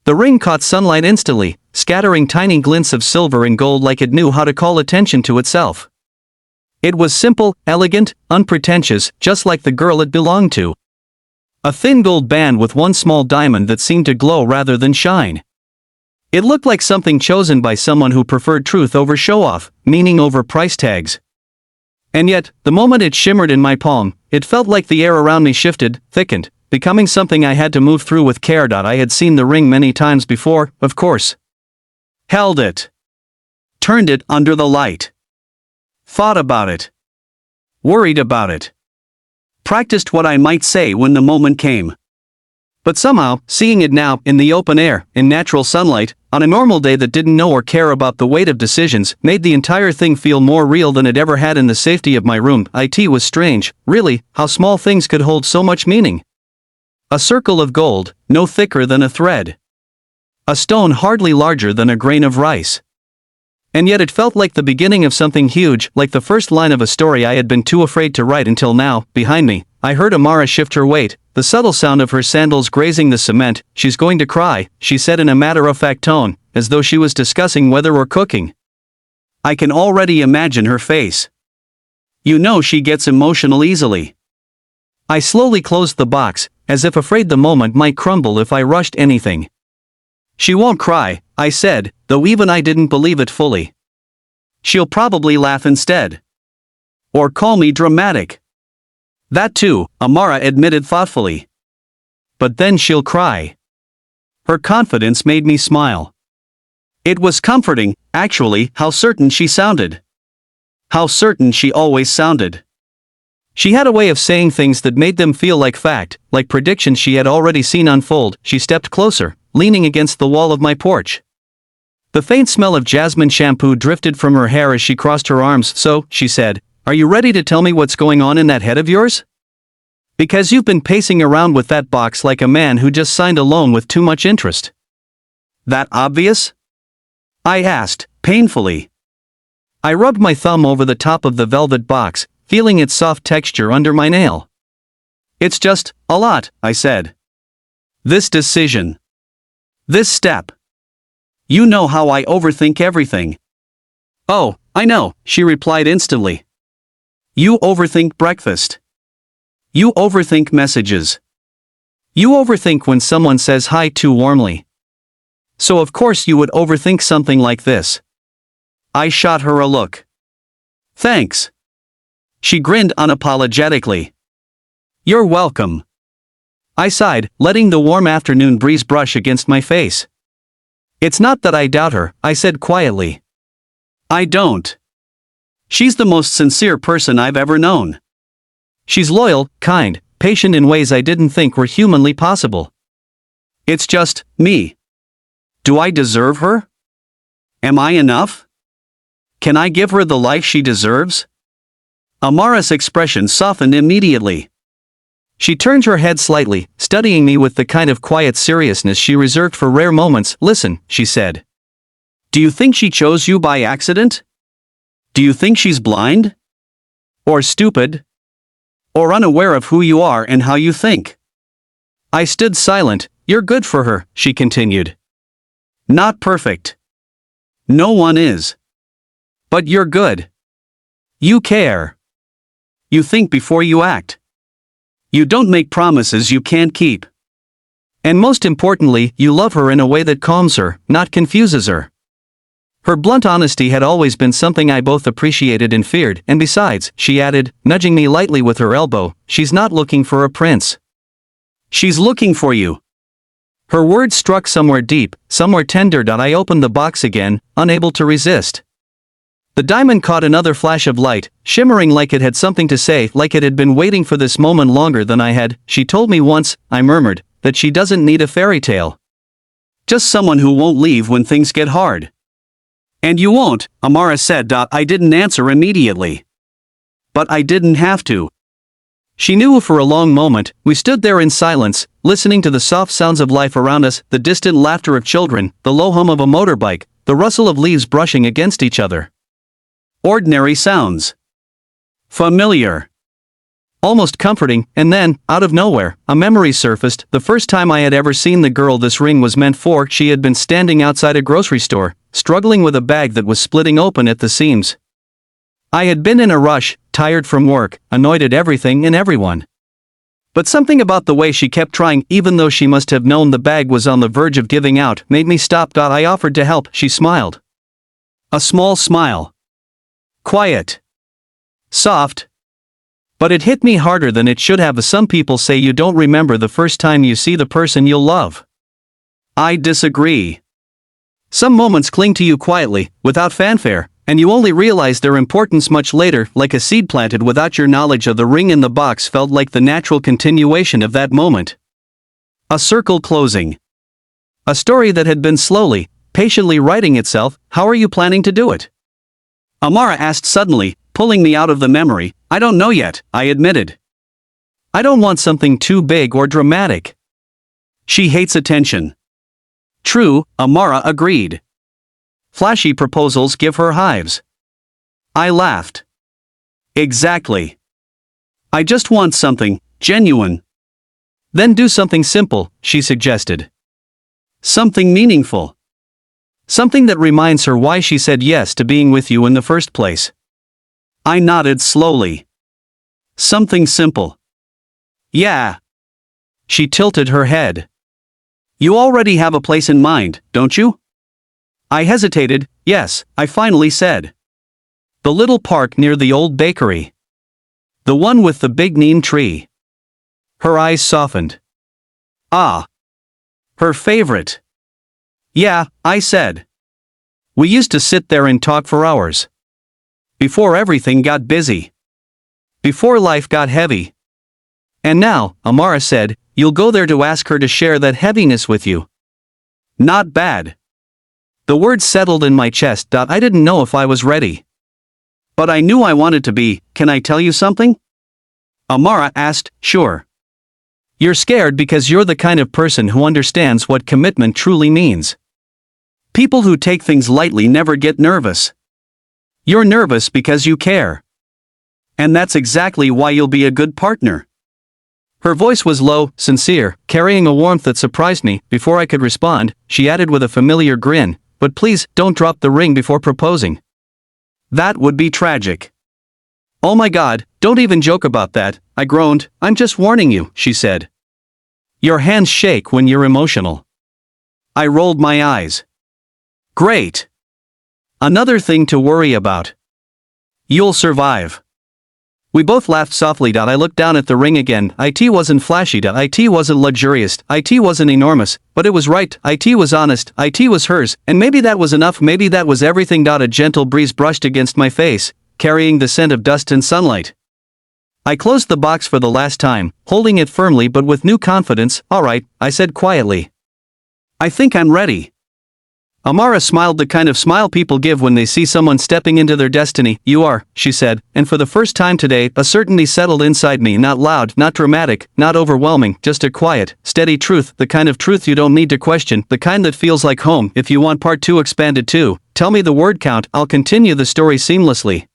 The ring caught sunlight instantly, scattering tiny glints of silver and gold like it knew how to call attention to itself. It was simple, elegant, unpretentious, just like the girl it belonged to. A thin gold band with one small diamond that seemed to glow rather than shine. It looked like something chosen by someone who preferred truth over show-off, meaning over price tags. And yet, the moment it shimmered in my palm, it felt like the air around me shifted, thickened, becoming something I had to move through with care. I had seen the ring many times before, of course. Held it. Turned it under the light. Thought about it. Worried about it. Practiced what I might say when the moment came. But somehow, seeing it now, in the open air, in natural sunlight, on a normal day that didn't know or care about the weight of decisions, made the entire thing feel more real than it ever had in the safety of my room. It was strange, really, how small things could hold so much meaning. A circle of gold, no thicker than a thread. A stone hardly larger than a grain of rice. And yet it felt like the beginning of something huge, like the first line of a story I had been too afraid to write until now. Behind me, I heard Amara shift her weight, the subtle sound of her sandals grazing the cement. She's going to cry, she said in a matter-of-fact tone, as though she was discussing weather or cooking. I can already imagine her face. You know she gets emotional easily. I slowly closed the box, as if afraid the moment might crumble if I rushed anything. She won't cry, I said, though even I didn't believe it fully. She'll probably laugh instead. Or call me dramatic. That too, Amara admitted thoughtfully. But then she'll cry. Her confidence made me smile. It was comforting, actually, how certain she sounded. How certain she always sounded. She had a way of saying things that made them feel like fact, like predictions she had already seen unfold. She stepped closer, leaning against the wall of my porch. The faint smell of jasmine shampoo drifted from her hair as she crossed her arms. So, she said, are you ready to tell me what's going on in that head of yours? Because you've been pacing around with that box like a man who just signed a loan with too much interest. That obvious? I asked, painfully. I rubbed my thumb over the top of the velvet box, feeling its soft texture under my nail. It's just, a lot, I said. This decision. This step. You know how I overthink everything. Oh, I know, she replied instantly. You overthink breakfast. You overthink messages. You overthink when someone says hi too warmly. So of course you would overthink something like this. I shot her a look. Thanks. She grinned unapologetically. You're welcome. I sighed, letting the warm afternoon breeze brush against my face. It's not that I doubt her, I said quietly. I don't. She's the most sincere person I've ever known. She's loyal, kind, patient in ways I didn't think were humanly possible. It's just, me. Do I deserve her? Am I enough? Can I give her the life she deserves? Amara's expression softened immediately. She turned her head slightly, studying me with the kind of quiet seriousness she reserved for rare moments. Listen, she said. Do you think she chose you by accident? Do you think she's blind? Or stupid? Or unaware of who you are and how you think? I stood silent. You're good for her, she continued. Not perfect. No one is. But you're good. You care. You think before you act. You don't make promises you can't keep. And most importantly, you love her in a way that calms her, not confuses her. Her blunt honesty had always been something I both appreciated and feared, and besides, she added, nudging me lightly with her elbow, she's not looking for a prince. She's looking for you. Her words struck somewhere deep, somewhere tender. I opened the box again, unable to resist. The diamond caught another flash of light, shimmering like it had something to say, like it had been waiting for this moment longer than I had. She told me once, I murmured, that she doesn't need a fairy tale. Just someone who won't leave when things get hard. And you won't, Amara said. I didn't answer immediately. But I didn't have to. She knew. For a long moment, we stood there in silence, listening to the soft sounds of life around us, the distant laughter of children, the low hum of a motorbike, the rustle of leaves brushing against each other. Ordinary sounds. Familiar. almost comforting, and then, out of nowhere, a memory surfaced. The first time I had ever seen the girl this ring was meant for. She had been standing outside a grocery store, struggling with a bag that was splitting open at the seams. I had been in a rush, tired from work, annoyed at everything and everyone. But something about the way she kept trying, even though she must have known the bag was on the verge of giving out, made me stop. I offered to help. She smiled. A small smile. Quiet. Soft. But it hit me harder than it should have. Some people say you don't remember the first time you see the person you'll love. I disagree. Some moments cling to you quietly, without fanfare, and you only realize their importance much later. Like a seed planted without your knowledge of the ring in the box felt like the natural continuation of that moment. A circle closing. A story that had been slowly, patiently writing itself. How are you planning to do it? Amara asked suddenly, pulling me out of the memory. I don't know yet, I admitted. I don't want something too big or dramatic. She hates attention. True, Amara agreed. Flashy proposals give her hives. I laughed. Exactly. I just want something genuine. Then do something simple, she suggested. Something meaningful. Something that reminds her why she said yes to being with you in the first place. I nodded slowly. Something simple. Yeah. She tilted her head. You already have a place in mind, don't you? I hesitated. Yes, I finally said. The little park near the old bakery. The one with the big neem tree. Her eyes softened. Ah. Her favorite. Yeah, I said. We used to sit there and talk for hours. Before everything got busy. Before life got heavy. And now, Amara said, you'll go there to ask her to share that heaviness with you. Not bad. The words settled in my chest. I didn't know if I was ready. But I knew I wanted to be. Can I tell you something? Amara asked. Sure. You're scared because you're the kind of person who understands what commitment truly means. People who take things lightly never get nervous. You're nervous because you care. And that's exactly why you'll be a good partner. Her voice was low, sincere, carrying a warmth that surprised me. Before I could respond, she added with a familiar grin, but please, don't drop the ring before proposing. That would be tragic. Oh my God, don't even joke about that, I groaned. I'm just warning you, she said. Your hands shake when you're emotional. I rolled my eyes. Great. Another thing to worry about. You'll survive. We both laughed softly. I looked down at the ring again. It wasn't flashy. It wasn't luxurious. It wasn't enormous. But it was right. It was honest. It was hers. And maybe that was enough. Maybe that was everything. A gentle breeze brushed against my face, carrying the scent of dust and sunlight. I closed the box for the last time, holding it firmly but with new confidence. All right, I said quietly. I think I'm ready. Amara smiled, the kind of smile people give when they see someone stepping into their destiny. You are, she said, and for the first time today, a certainty settled inside me. Not loud, not dramatic, not overwhelming, just a quiet, steady truth, the kind of truth you don't need to question, the kind that feels like home. If you want part 2 expanded too, tell me the word count, I'll continue the story seamlessly.